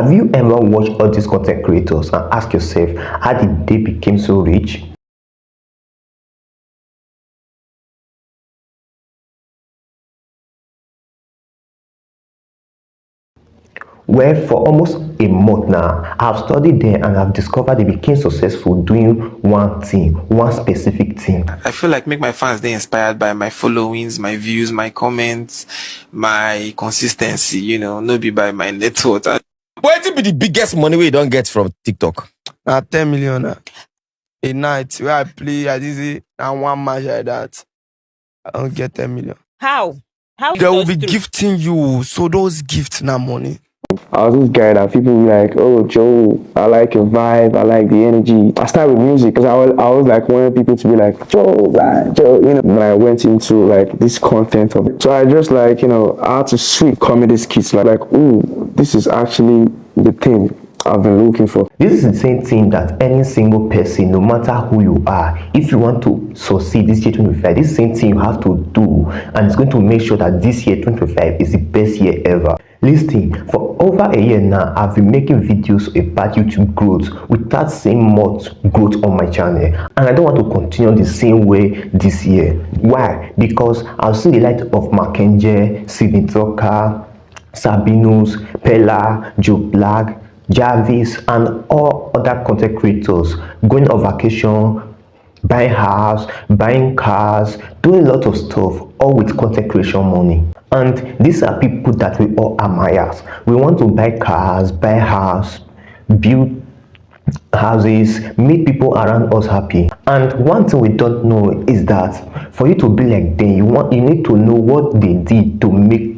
Have you ever watched all these content creators and ask yourself, how did they become so rich? Well, for almost a month now, I've studied them and I've discovered they became successful doing one thing, one specific thing. I feel like make my fans they inspired by my followings, my views, my comments, my consistency, no be by my net worth. What be the biggest money we don't get from TikTok? 10 million a night where I play, I did it, and one match like that. I don't get 10 million. How? They will be gifting you, so those gifts now money. I was this guy that people be like, oh, Joe, I like your vibe, I like the energy. I started with music because I was like wanting people to be like, Joe, when I went into like this content of it. So I just like, I had to switch comedy skits like, ooh, this is actually the thing I've been looking for. This is the same thing that any single person, no matter who you are, if you want to succeed this year 2025, this same thing you have to do, and it's going to make sure that this year 2025 is the best year ever. Listen, for over a year now, I've been making videos about YouTube growth without seeing much growth on my channel, and I don't want to continue the same way this year. Why? Because I've seen the light of Mackenzie, Sidney Tucker, Sabinus, Pella, Joe Black, Jarvis, and all other content creators going on vacation, buying house, buying cars, doing a lot of stuff, all with content creation money. And these are people that we all admire. We want to buy cars, buy house, build houses, make people around us happy. And one thing we don't know is that for you to be like them, you need to know what they did to make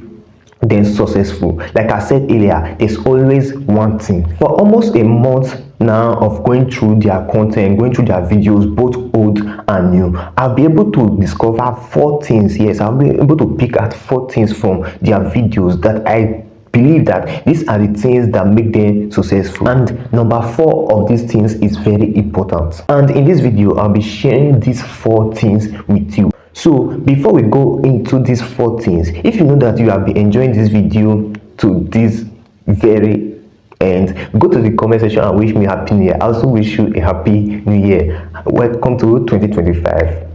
them successful. Like I said earlier, there's always one thing. For almost a month now of going through their content, going through their videos, both old and new, I'll be able to discover 4 things. Yes, I'll be able to pick out 4 things from their videos that I believe that these are the things that make them successful. And number 4 of these things is very important. And in this video, I'll be sharing these 4 things with you. So before we go into these 4 things, if you know that you have been enjoying this video to this very end, go to the comment section and wish me happy new year. I also wish you a happy new year. Welcome to 2025.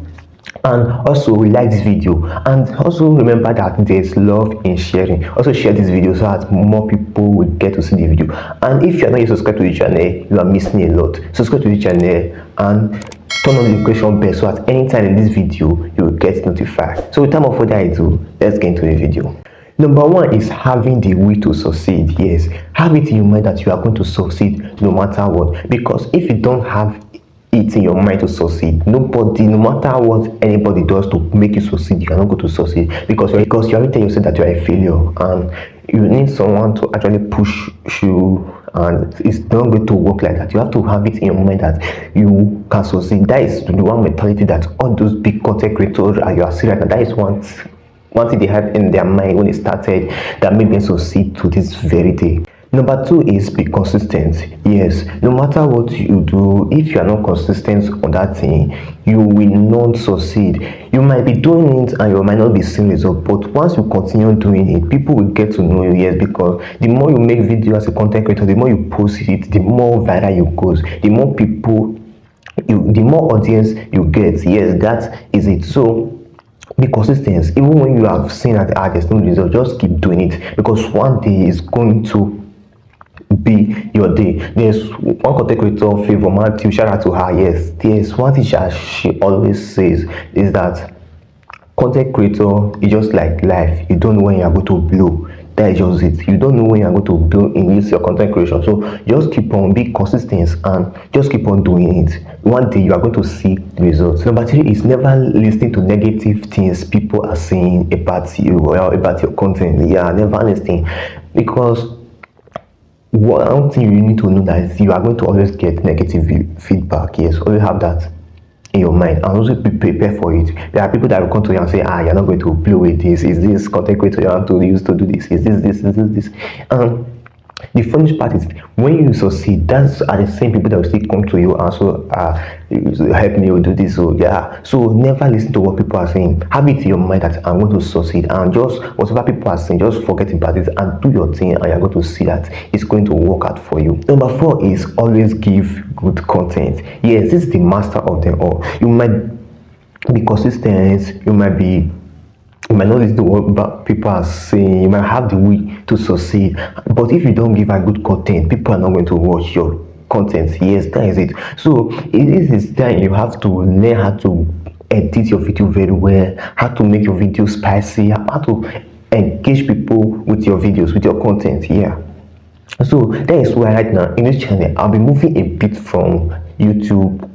And also like this video, and also remember that there's love in sharing. Also share this video so that more people will get to see the video. And if you're not yet subscribed to the channel, you are missing a lot. Subscribe to the channel and turn on the notification bell so that anytime in this video you will get notified. So without further ado, let's get into the video. Number 1 is having the will to succeed. Yes, have it in your mind that you are going to succeed no matter what. Because if you don't have it in your mind to succeed, no matter what anybody does to make you succeed, you cannot go to succeed, because you already tell yourself that you are a failure, and you need someone to actually push you, and it's not going to work like that. You have to have it in your mind that you can succeed. That is the one mentality that all those big content creators you are seeing right now, that is one thing they had in their mind when they started that made them succeed to this very day. Number 2 is be consistent. Yes, no matter what you do, if you are not consistent on that thing, you will not succeed. You might be doing it and you might not be seeing results, but once you continue doing it, people will get to know you. Yes, because the more you make videos as a content creator, the more you post it, the more viral you go, the more people, the more audience you get. Yes, that is it. So be consistent. Even when you have seen that there's no result, just keep doing it, because one day is going to be your day. There's one content creator, Favor Matthew, shout out to her. Yes, there's one thing she always says is that content creator is just like life. You don't know when you're going to blow. That is just it. You don't know when you're going to blow in your content creation. So just keep on, be consistent, and just keep on doing it. One day you are going to see results. Number 3 is never listening to negative things people are saying about you or about your content. Yeah, never listening, because one thing you need to know that is you are going to always get negative feedback. Yes, always have that in your mind, and also be prepared for it. There are people that will come to you and say, you're not going to blow with this. Is this content creator you want to use to do this? Is this? And The funniest part is when you succeed, that's are the same people that will still come to you and so help me or do this. So yeah, so never listen to what people are saying. Have it in your mind that I'm going to succeed, and just whatever people are saying, just forget about it and do your thing, and you're going to see that it's going to work out for you. Number 4 is always give good content. Yes, this is the master of them all. You might be consistent, you might not listen to what people are saying, you might have the will to succeed, but if you don't give a good content, people are not going to watch your content. Yes, that is it. So it is time you have to learn how to edit your video very well, how to make your video spicy, how to engage people with your videos, with your content. Yeah, so that is why right now in this channel I'll be moving a bit from YouTube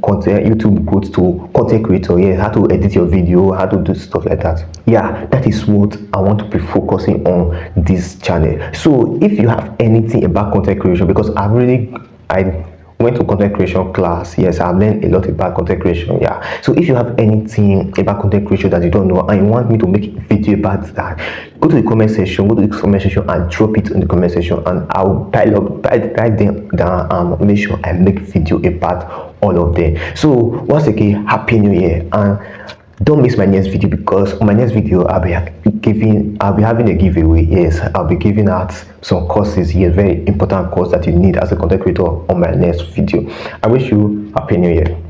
growth to content creator. Yeah, how to edit your video, how to do stuff like that. Yeah, that is what I want to be focusing on this channel. So if you have anything about content creation, because I went to content creation class. Yes, I've learned a lot about content creation. Yeah, so if you have anything about content creation that you don't know and you want me to make a video about that, go to the comment section and drop it in the comment section, and I'll write them down and make sure I make video about all of them. So once again, happy new year, and don't miss my next video, because on my next video I'll be having a giveaway. Yes, I'll be giving out some courses here, very important course that you need as a content creator, on my next video. I wish you happy new year.